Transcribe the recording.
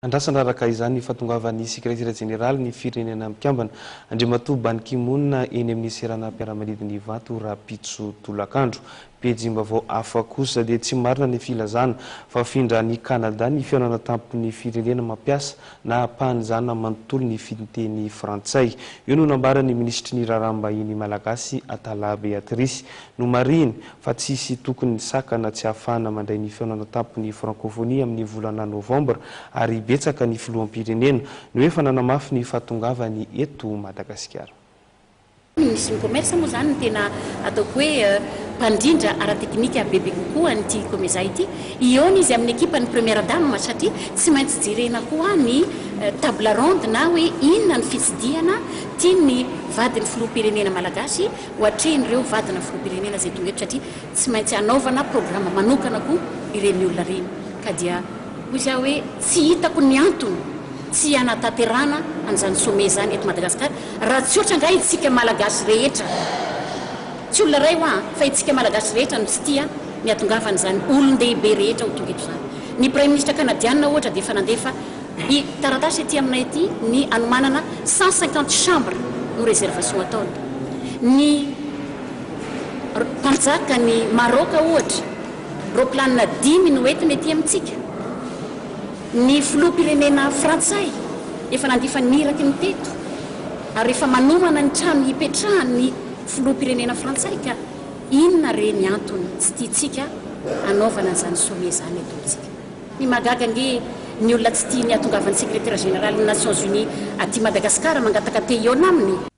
Andrasana araka izany fahatongavan'ny sekretera jeneraly ny firenena mikambana Andriamatoa Ban Ki-moon eny amin'ny serana mpiara-manidiny vato Rapitso Tolakandro. Pejim-baovao hafa kosa dia tsy marina ny filazana fa afindra ny Kanada ny fihaonana tampon'ny firenena mampiasa na ampahan'izany manontolo ny teny Frantsay. Io no nambaran'ny ministry ny raharaham-bahiny Malagasy Atallah Béatrice no mariny fa tsisy tokony sakana tsy ahafahana mandray ny fihaonana tampon'ny Francophonie amin'ny volana Novambra ary betsaka ny filoham-pirenena no efa nanamafy ny fahatongavany eto Madagasikara. Misy commerce moa zany tena ataoko hoe mpandrindra ara-teknika bebe kokoa an'ity komeza ity. Iony izy amin'ny ekipa ny première dame satria tsy maintsy jerena koa ny table ronde na hoe inona ny fitsidiana tiany vadiny filoham-pirenena malagasy hoatrehan'ireo vadina filoham-pirenena zay tonga eto satria tsy maintsy anaovana programme manokana koa ireny olona reny ka dia hoy hoe tsy hitako ny antony tsy anatanterana an'izany sommet zany eto Madagasikara raha tsy ohatra nga itsika malagasy rehetra tsy olona ray hoa fa itsika malagasy rehetra no tsy tia ny atongavan'izany olon-dehibe rehetra ho tonga eto zany. Ny premier ministre canadiana ohatra dia efa nandefa i taratasy ety aminay ety ny anomanana 150 chambre no réservation ataony. Ny mpanjaka ny Maroka ohatra roplanina 10 no entiny ety amintsika. Ny filoham-pirenena Frantsay efa nandifa niraky ny teto ary efa manomana ny trano hipetrahany filoham-pirenena Frantsay ka inona reny antony tsy tiantsika anaovana an'izany sommet zany eto amintsika. Ny magaga nge ny olona tsy tia ny atongavan'ny sekretera général ny Nations Unies aty Madagasikara mangataka fihaonana aminy.